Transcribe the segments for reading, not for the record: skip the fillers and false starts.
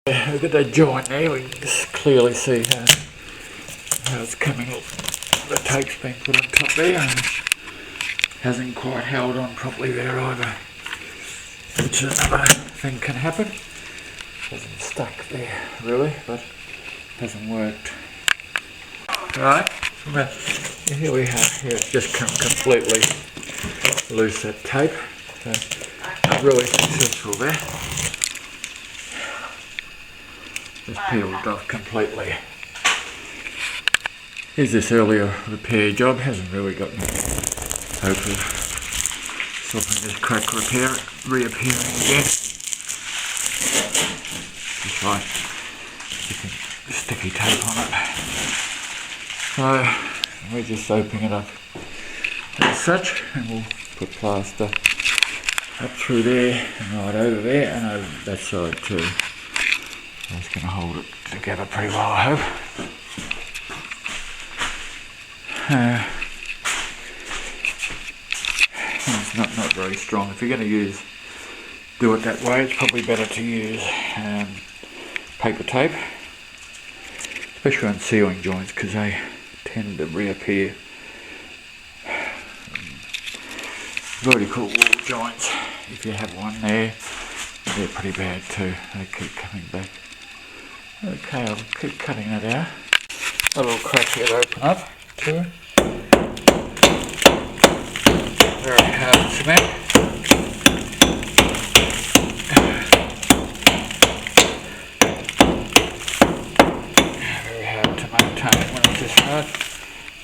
Look at that joint there, we can just clearly see how it's coming up. The tape's been put on top there and hasn't quite held on properly there either, which is another thing can happen. Hasn't stuck there really, but hasn't worked. Right, well, here we have, here it's just come completely loose, that tape, so really successful there. Just peeled off completely. Here's this earlier repair job, hasn't really gotten hope of stopping this crack reappearing again. Just like sticky tape on it. So we're just opening it up as such, and we'll put plaster up through there and right over there and over that side too. That's going to hold it together pretty well, I hope. It's not very strong. If you're going to do it that way, it's probably better to use paper tape, especially on sealing joints, because they tend to reappear. Vertical wall joints, if you have one there, they're pretty bad too. They keep coming back. Okay, I'll keep cutting that out. A little crack here to open up too. Very hard cement. Very hard to maintain when it's this hard.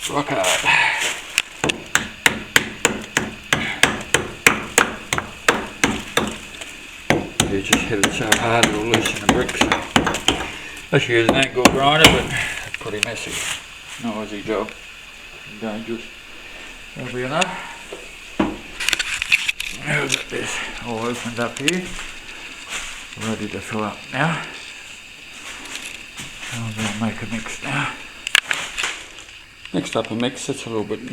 Rock hard. You just hit it so hard it'll loosen the bricks. Let's use an angle grinder, but it's pretty messy. No easy job. Dangerous. That'll be enough. Now we've got this all opened up here. Ready to fill up now. I'm going to make a mix now. Next up a mix that's a little bit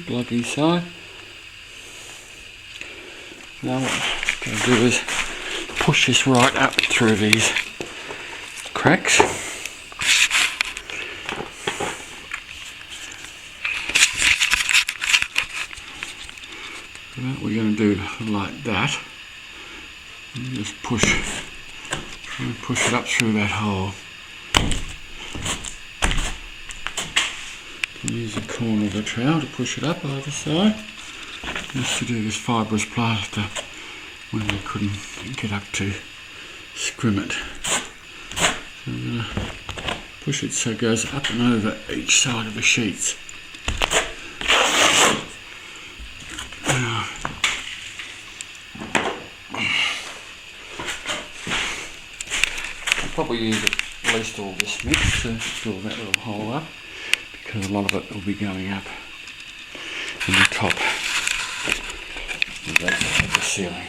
bloody side. Now what I'm going to do is push this right up through these cracks. We're going to do like that, and just push it up through that hole. Use the corner of the trowel to push it up either side. Just to do this fibrous plaster when we couldn't get up to scrim it. So I'm going to push it so it goes up and over each side of the sheets. I'll probably use at least all this mix to fill that little hole up, because a lot of it will be going up in the top of the ceiling.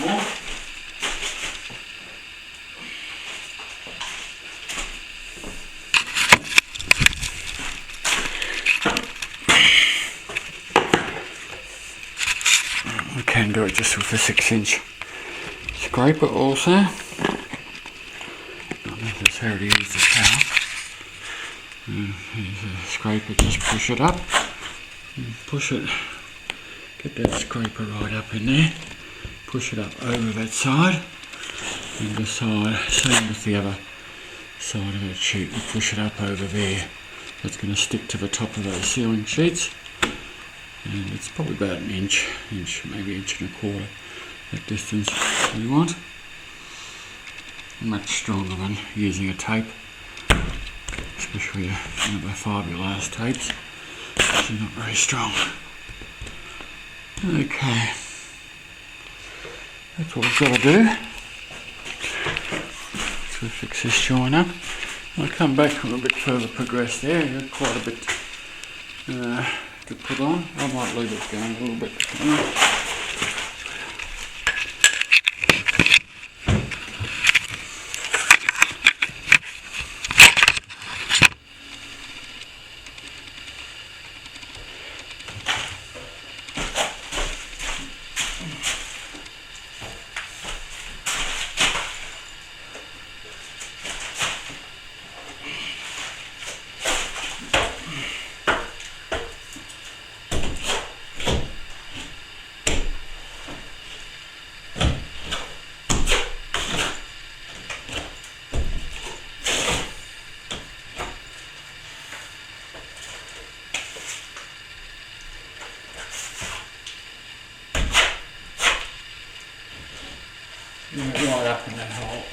More. We can do it just with a 6-inch scraper also. Not necessarily use the towel. Use a scraper, just push it up. And push it, get that scraper right up in there. Push it up over that side. And the side, same with the other side of that sheet. We push it up over there. That's going to stick to the top of those ceiling sheets. And it's probably about an inch, maybe inch and a quarter, that distance you want. Much stronger than using a tape, especially one of the fiberglass tapes, which are not very strong. Okay, that's what we've got to do to fix this joint up. I'll come back a little bit further progress there. You've got quite a bit to put on. I might leave it going a little bit. bring it right up in that hole.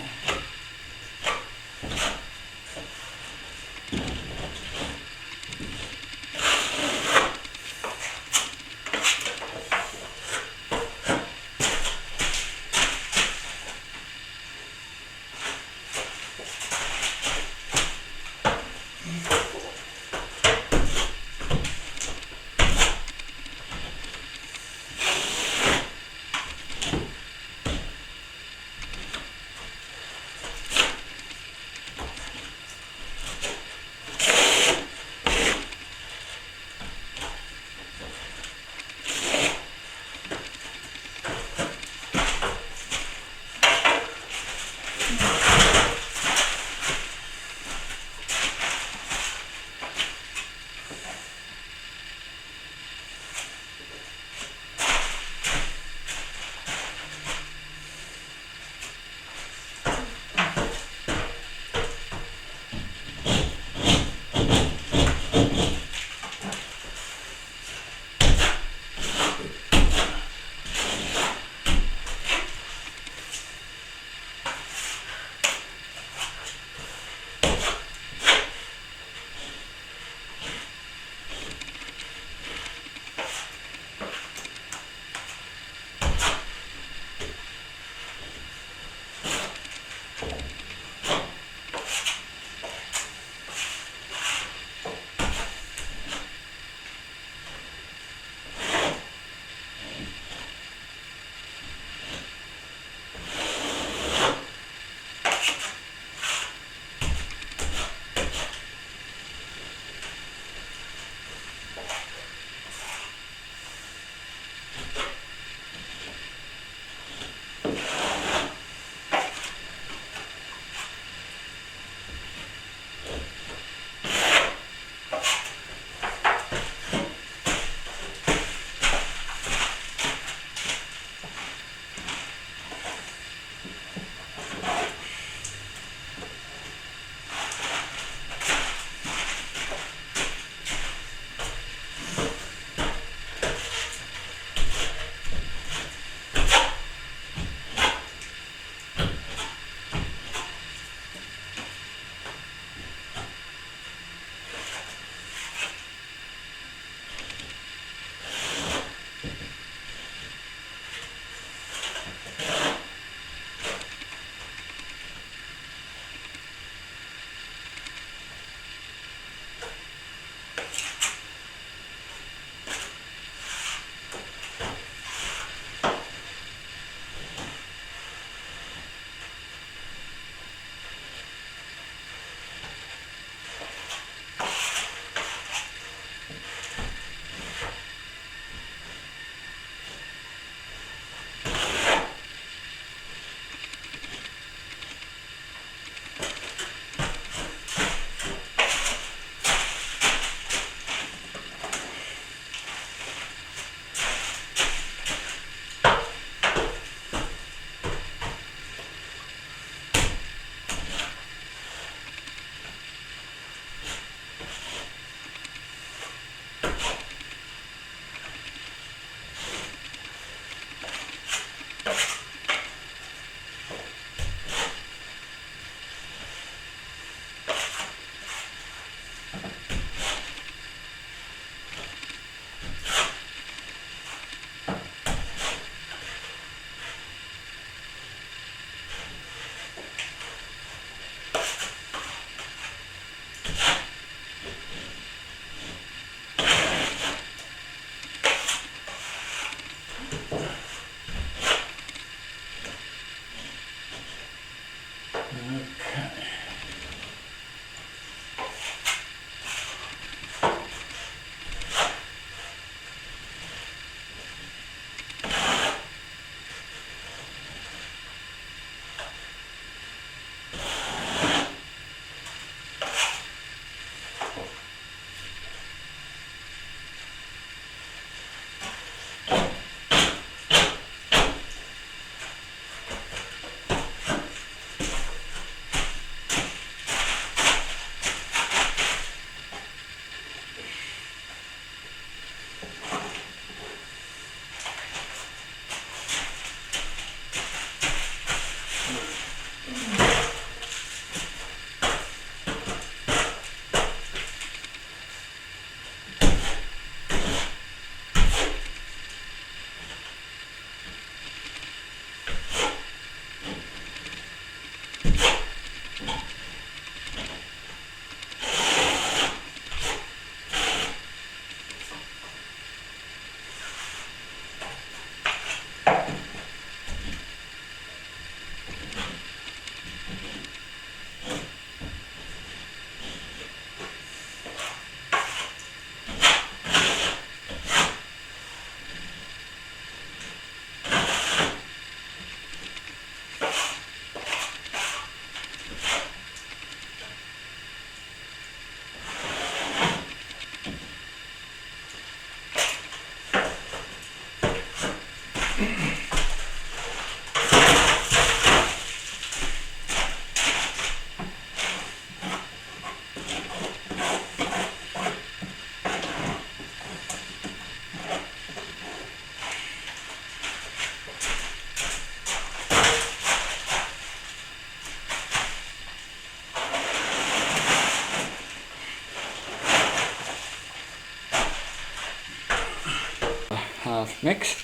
Half mix.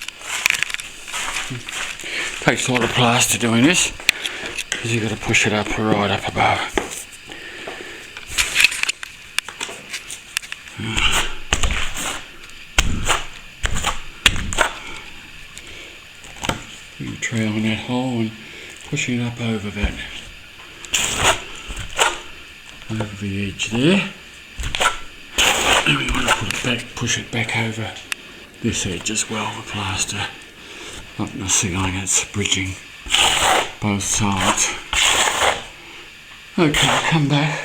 Takes a lot of plaster doing this because you've got to push it up right up above. You try on that hole and pushing it up over that, over the edge there. And we want to put it back, push it back over this edge as well, the plaster up in the ceiling. It's bridging both sides. Okay, I'll come back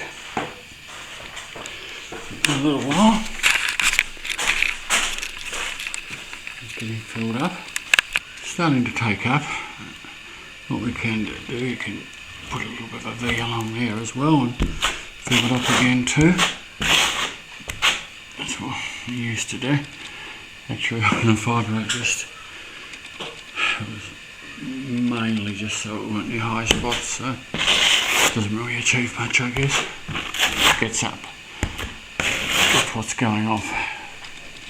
in a little while. It's getting filled up. Starting to take up. What we can do, you can put a little bit of a V along there as well and fill it up again too. That's what we used to do. Actually, on the fibre, it was mainly just so it weren't any high spots, so it doesn't really achieve much, I guess. It gets up. That's what's going off.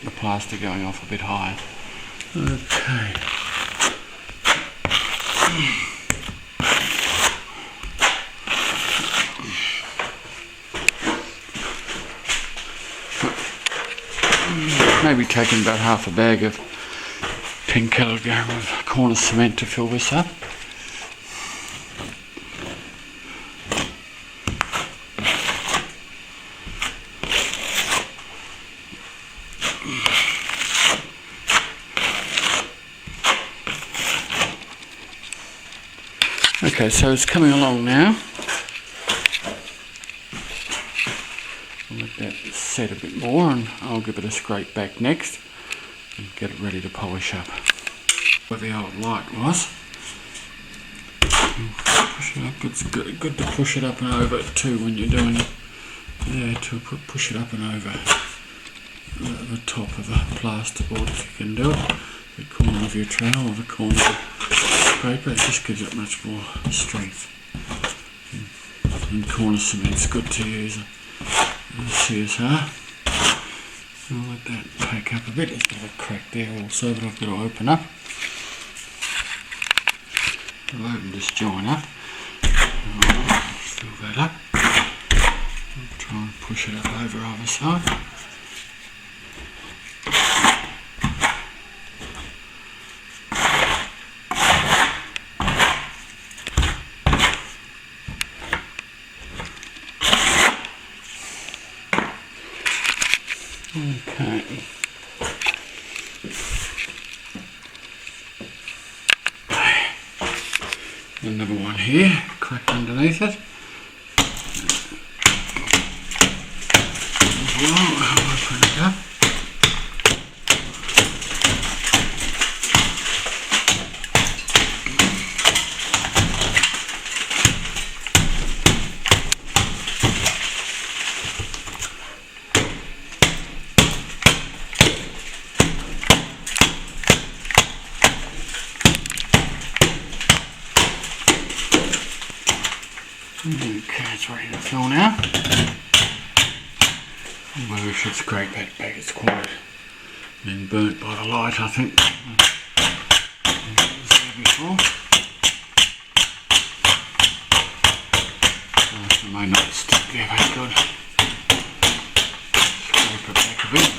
The plaster going off a bit higher. Okay. Maybe taking about half a bag of 10 kilogram of Cornice cement to fill this up. Okay, so it's coming along now. I'll let that set a bit more and I'll give it a scrape back next and get it ready to polish up. Where the old light was. Push it up. It's good to push it up and over too when you're doing it. There, to push it up and over the top of the plasterboard if you can do it. The corner of your trowel or the corner of the scraper, it just gives it much more strength. And Cornice cement's good to use. CSR. I'll let that pack up a bit. There's a bit of a crack there also that I've got to open up. I'll open this joint up. I'll fill that up. I'll try and push it up over either side. Okay. Another one here, cracked underneath it. Well, I'll open it up. Okay, it's ready to fill now. Well, we should scrape that back. It's quite been burnt by the light, I think. It was there before. It may not stick there very good. Scrape it back a bit.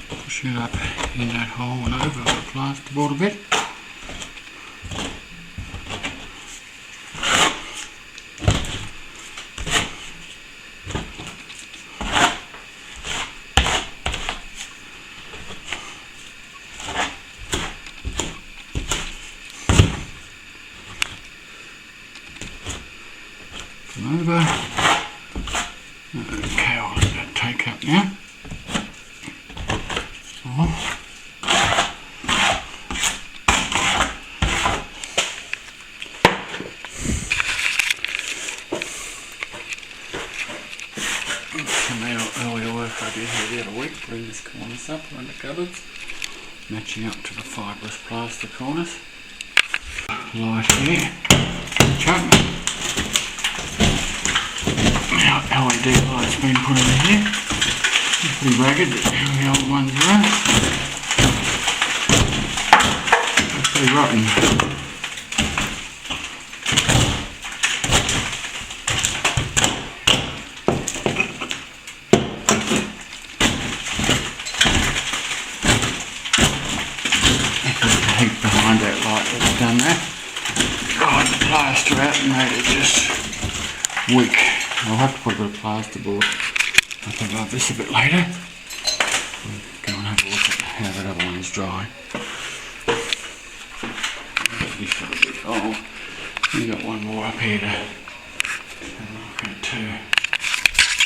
Push it up in that hole and over the plasterboard a bit. them over. Okay, I'll let that take up now. Oh. Earlier work I did here the other week, bring this cornice up around the cupboards, matching up to the fibrous plaster cornice. Light here, chuck. Now LED light's been put in here, pretty ragged, the old ones are. They're pretty rotten. Behind that light that's done that. Got the plaster out and made it just weak. I'll have to put a bit of plasterboard up above this a bit later. Go and have a look at how that other one's dry. Oh, you got one more up here to have a look at too.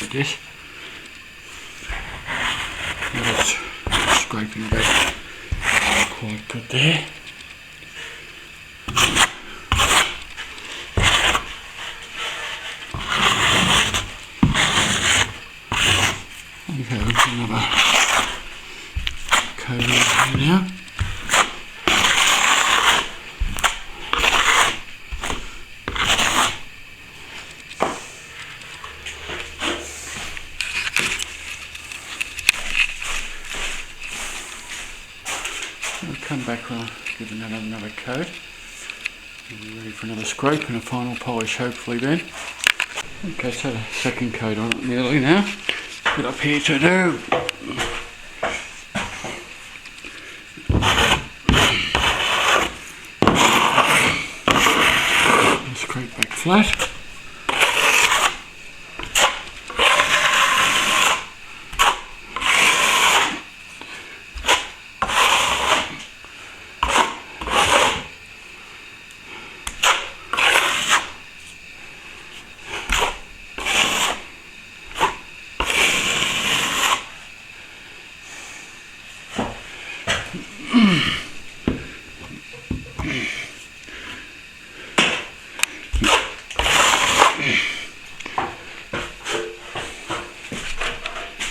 Like this. Just scraping a bit. Quite good there. Okay, another coat on here now. I'll come back when I give it another coat. We'll be ready for another scrape and a final polish hopefully then. Okay, so the second coat on it nearly now. Bit up here to do. Scrape back flat.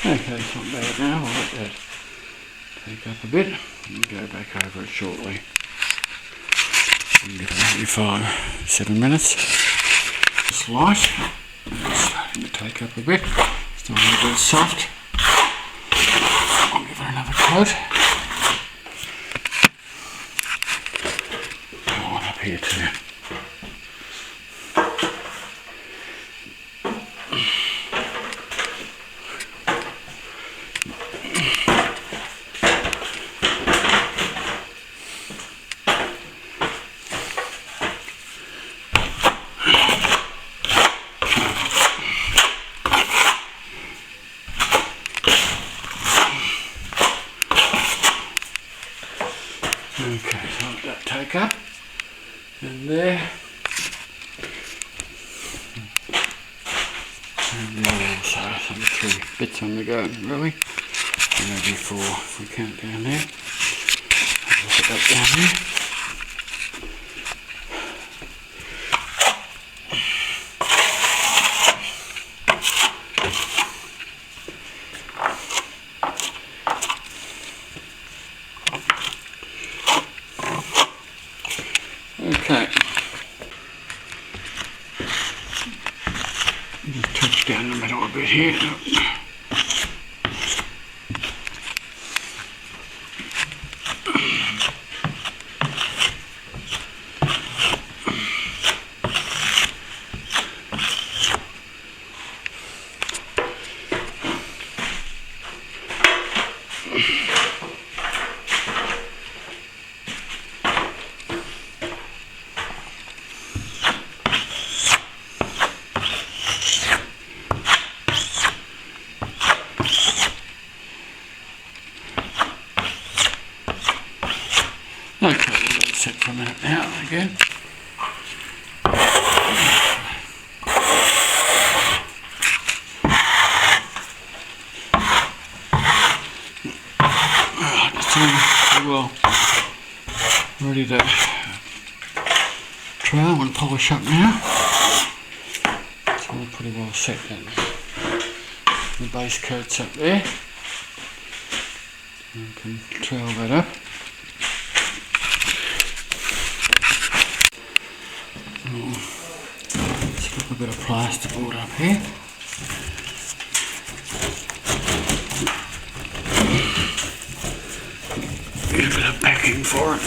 Okay, it's not bad now. I'll let that take up a bit and go back over it shortly. Give it maybe 7 minutes. It's light. It's starting to take up a bit. Still a little bit soft. I'll give it another coat. One up here too. Okay, so let that take up, and there, and there also, so 3 bits on the go, really, maybe 4 if we count down there. I'll put that down there. Okay, just touch down the middle a bit here. Okay, we'll let it sit for a minute now again. ready to trowel and polish up now. It's all pretty well set then. The base coat's up there. I can trowel that up. Let's put a bit of plasterboard up here. Get a bit of backing for it.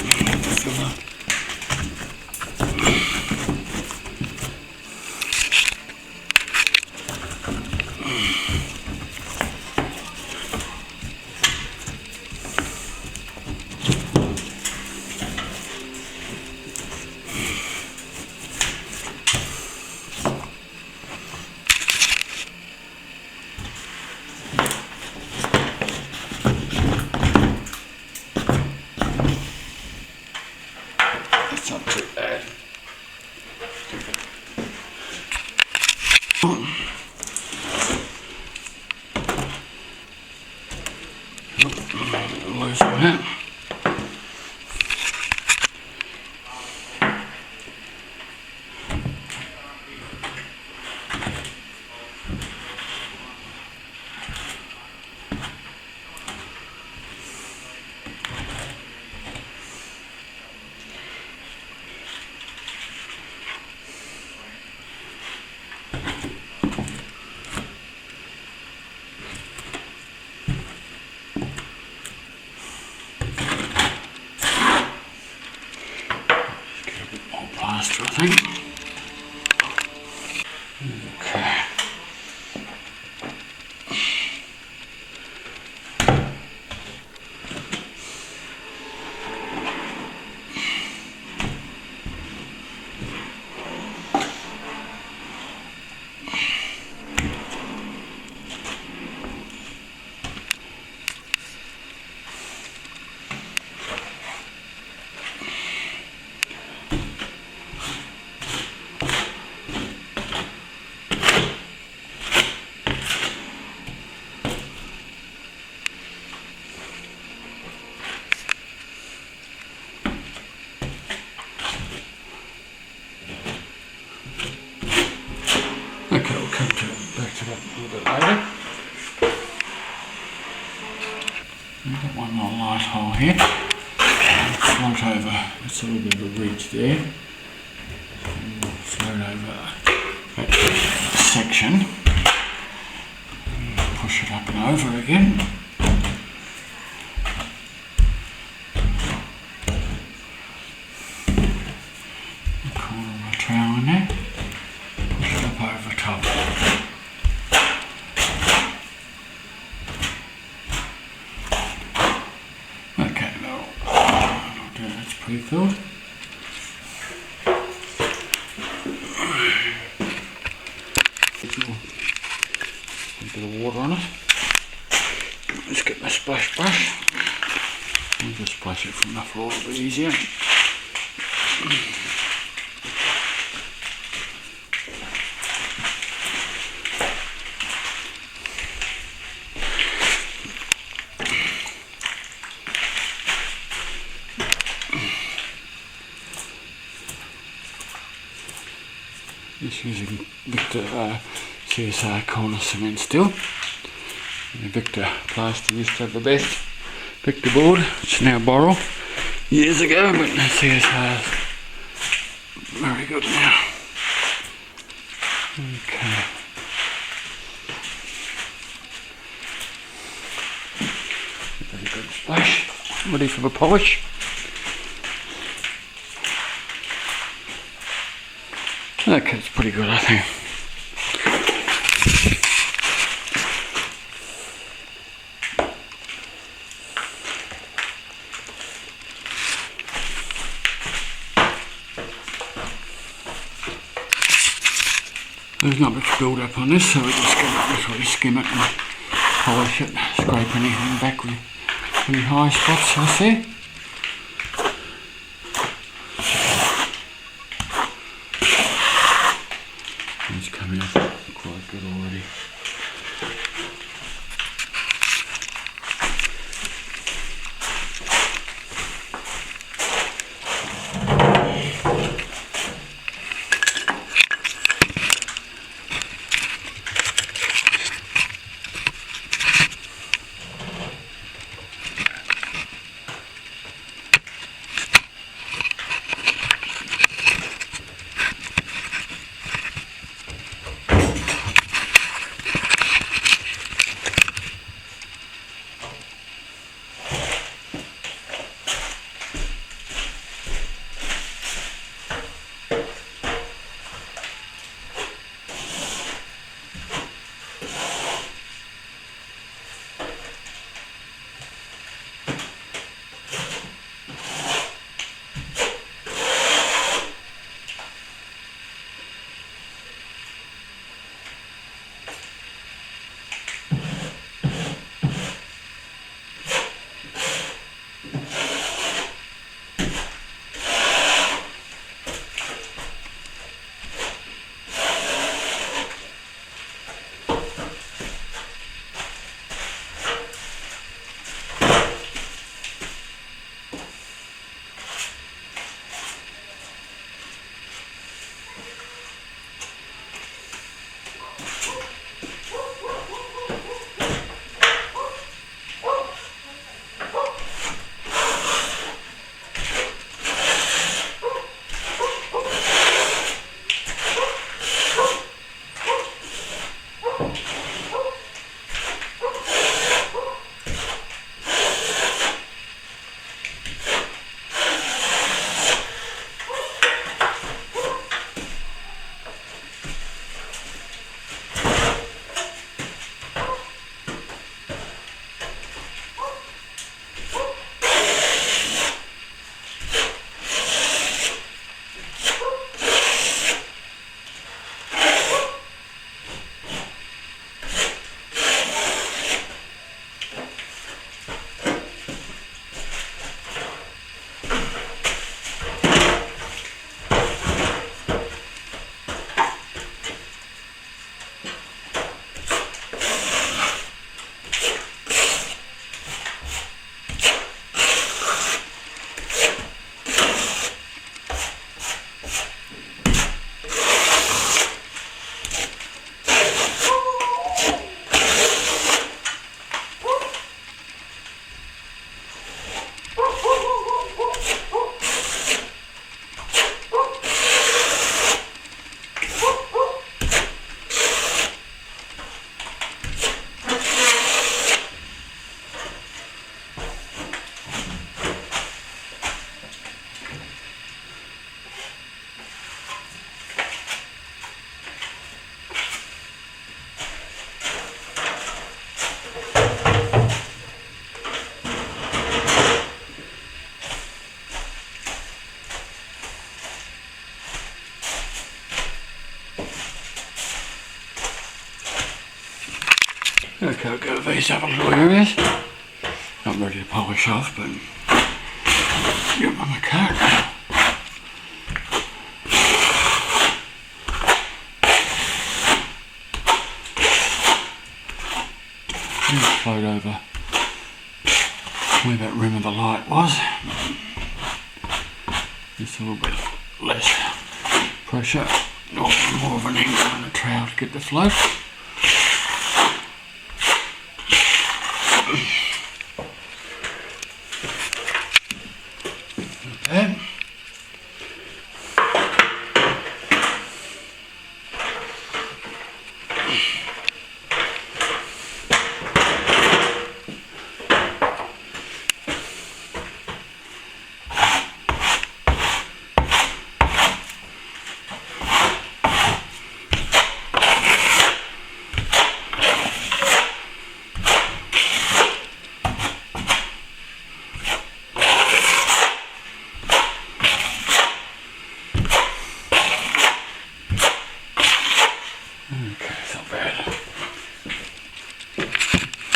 It's not too bad. Lose that. Plaster, I think. Okay. Okay, we'll come back to that a little bit later. We've got one little light hole here. Float over, it's a little bit of a ridge there. And we'll float over that section. And push it up and over again. The corner of my trowel in there. Push it up over top. Okay, that'll do. That's pretty cool. A bit of water on it. Let's get my splash brush. I'll just splash it from the floor a bit easier. Just using Victor CSR corner cement still. The Victor plaster used to have the best Victor board. It's now Boral. Years ago, but the CSR is very good now. Okay. Very good splash. Ready for the polish. Okay, it's pretty good, I think. There's not much build up on this, so we just literally skim it and polish it, scrape anything back with any high spots I see. It's coming up quite good already. Okay, I'll go these up a little areas. Not ready to polish off, but give them a cut. And float over where that rim of the light was. Just a little bit less pressure, or more of an angle on the trowel to get the float. Okay.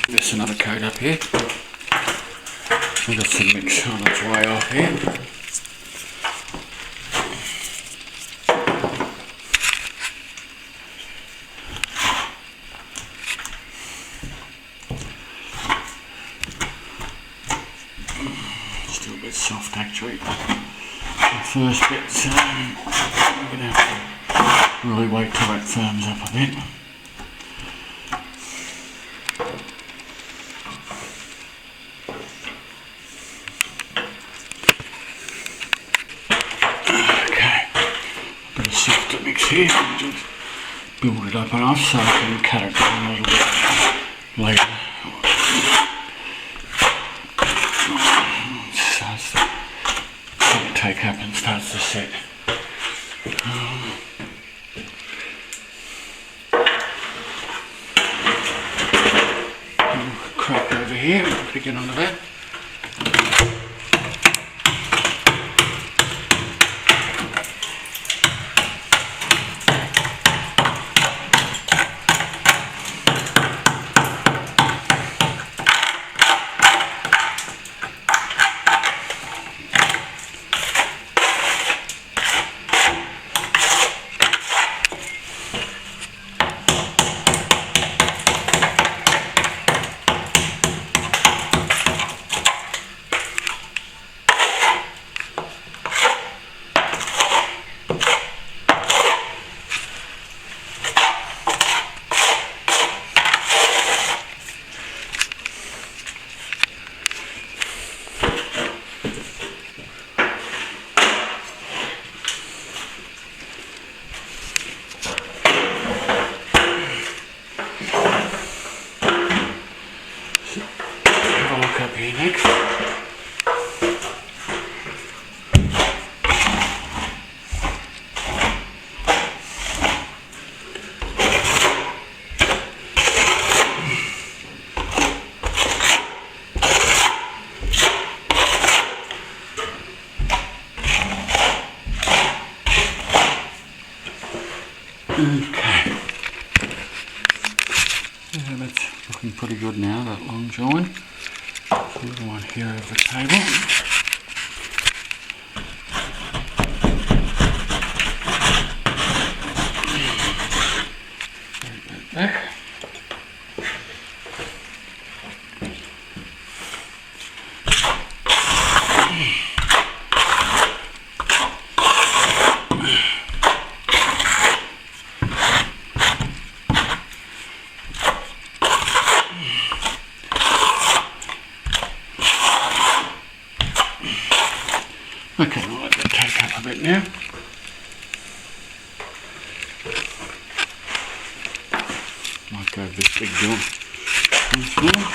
There's another coat up here. I've got some mix on its way off here. Still a bit soft actually. The first bit's I'm going to have to really wait till that firms up a bit. Softer mix here, and just build it up enough so I can cut it down a little bit later. Starts to take up and starts to set. Crack over here, pick it onto that. Up here next. Okay. Yeah, that's looking pretty good now, that long join. A little one here over the table. Bring that back. Okay, I'll let that take up a bit now. Might go with this big joint once more.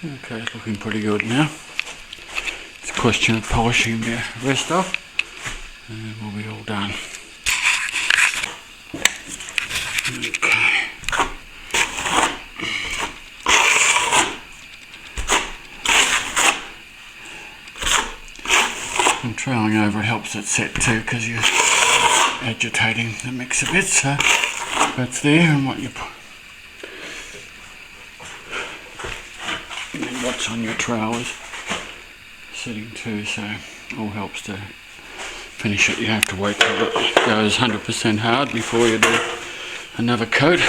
Okay, it's looking pretty good now. It's a question of polishing the rest off and we'll be all done. Okay. And trailing over it helps it set too because you're agitating the mix a bit, so that's there and what you put. And then what's on your trowel is setting too, so all helps to finish it. You have to wait till it goes 100% hard before you do another coat.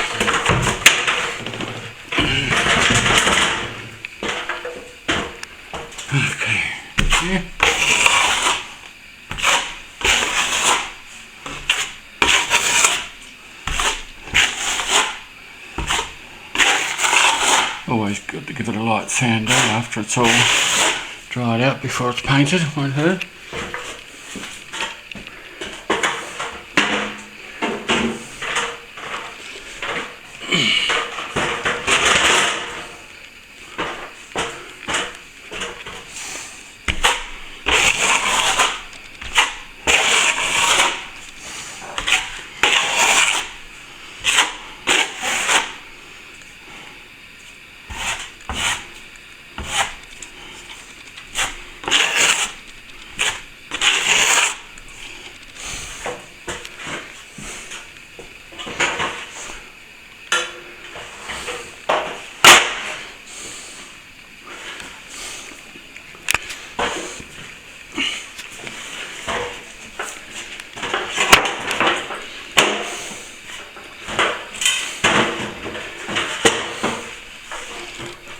Okay, yeah. Always good to give it a light sand down after it's all dried out before it's painted, won't hurt.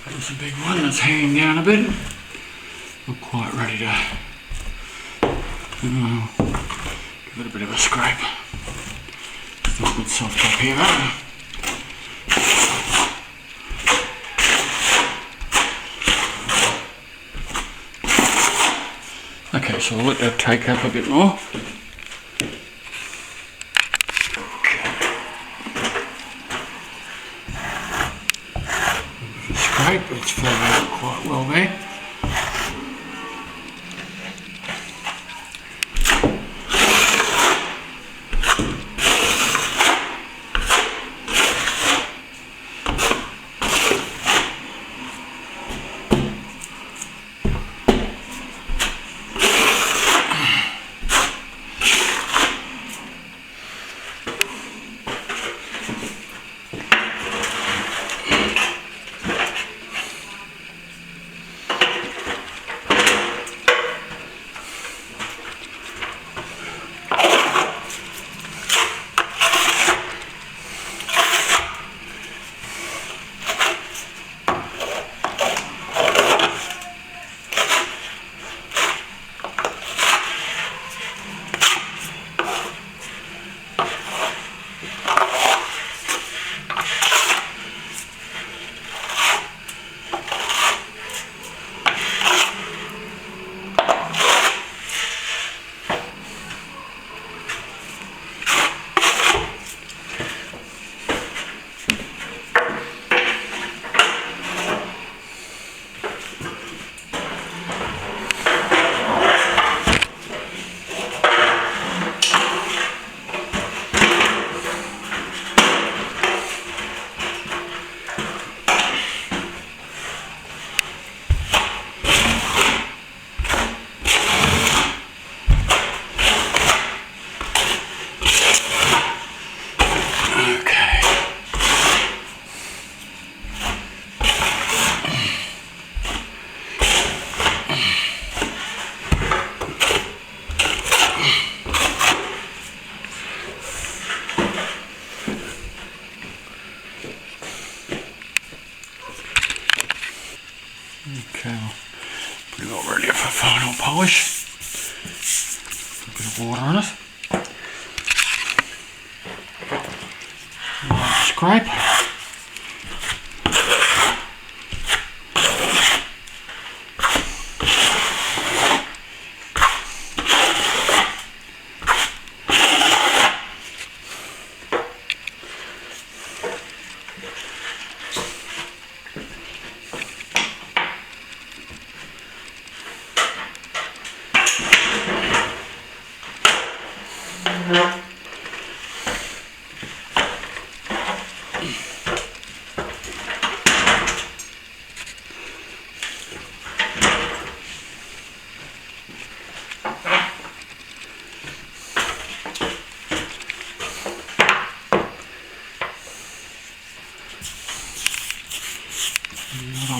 There's a big one that's hanging down a bit. Not quite ready to give it a bit of a scrape. Still a bit soft up here, though. Okay, so I'll let that take up a bit more. Scrape, it's filled out quite well there. Okay, we're not ready for final polish. A bit of water on it. Scrape.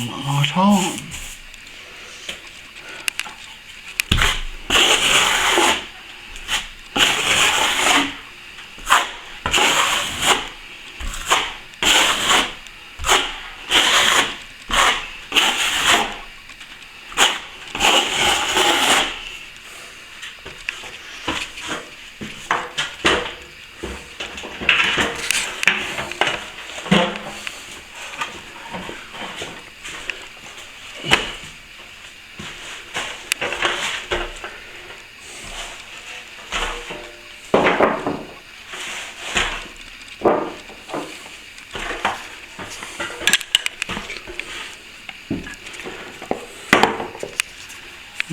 one light hole.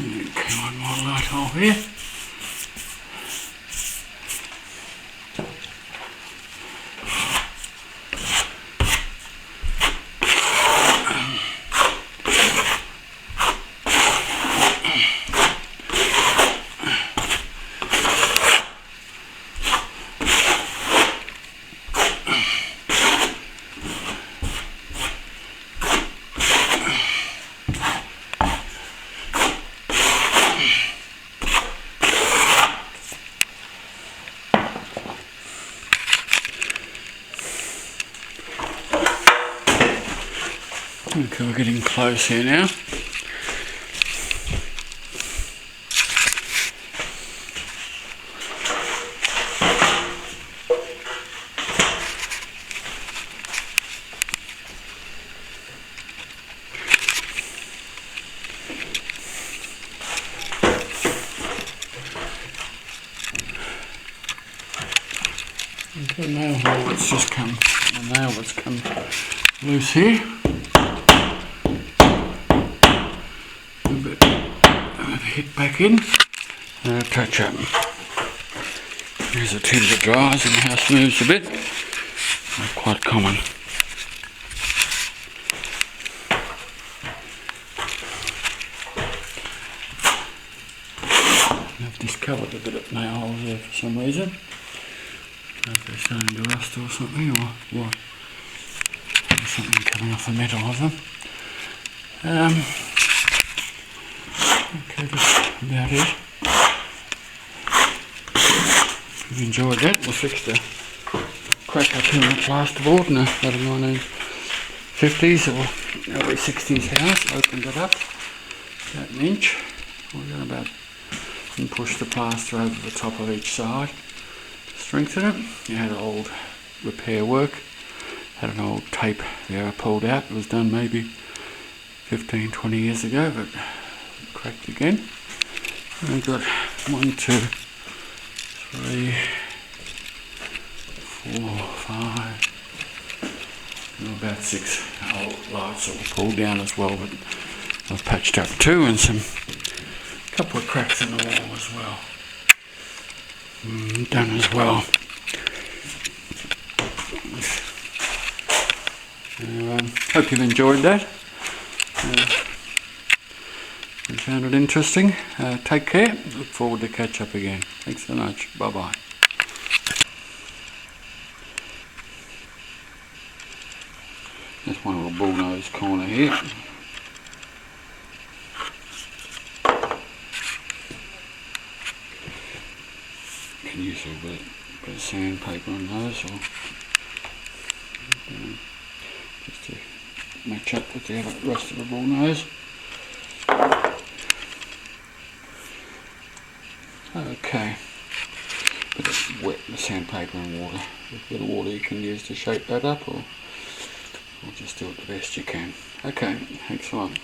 Okay, one more light hole here. Okay, we're getting close here now. Okay, nail hole that's just come, the nail that's come loose here. Hit back in and touch up. There's a tin that dries and the house moves a bit. Not quite common. I've discovered a bit of nail holes there for some reason. I don't know if they're starting to rust or something, or what. There's something coming off the metal of them. Okay, that's about it. If you've enjoyed that, we fixed a crack up in the plasterboard in a 1950s or early 60s house. Opened it up about an inch. We got about and pushed the plaster over the top of each side to strengthen it. You had old repair work. Had an old tape there I pulled out. It was done maybe 15-20 years ago, but cracked again. And I've got 1, 2, 3, 4, 5, and about 6 old lights that were pulled down as well, but I've patched up 2 and some couple of cracks in the wall as well. Done as well. Hope you've enjoyed that. You found it interesting. Take care. Look forward to catch up again. Thanks so much. Bye bye. Just one little bullnose corner here. You can use a bit of sandpaper on those, or just to match up with the rest of the bullnose. Okay, bit of wet sandpaper and water. A bit of water you can use to shape that up, or just do it the best you can. Okay, thanks a lot.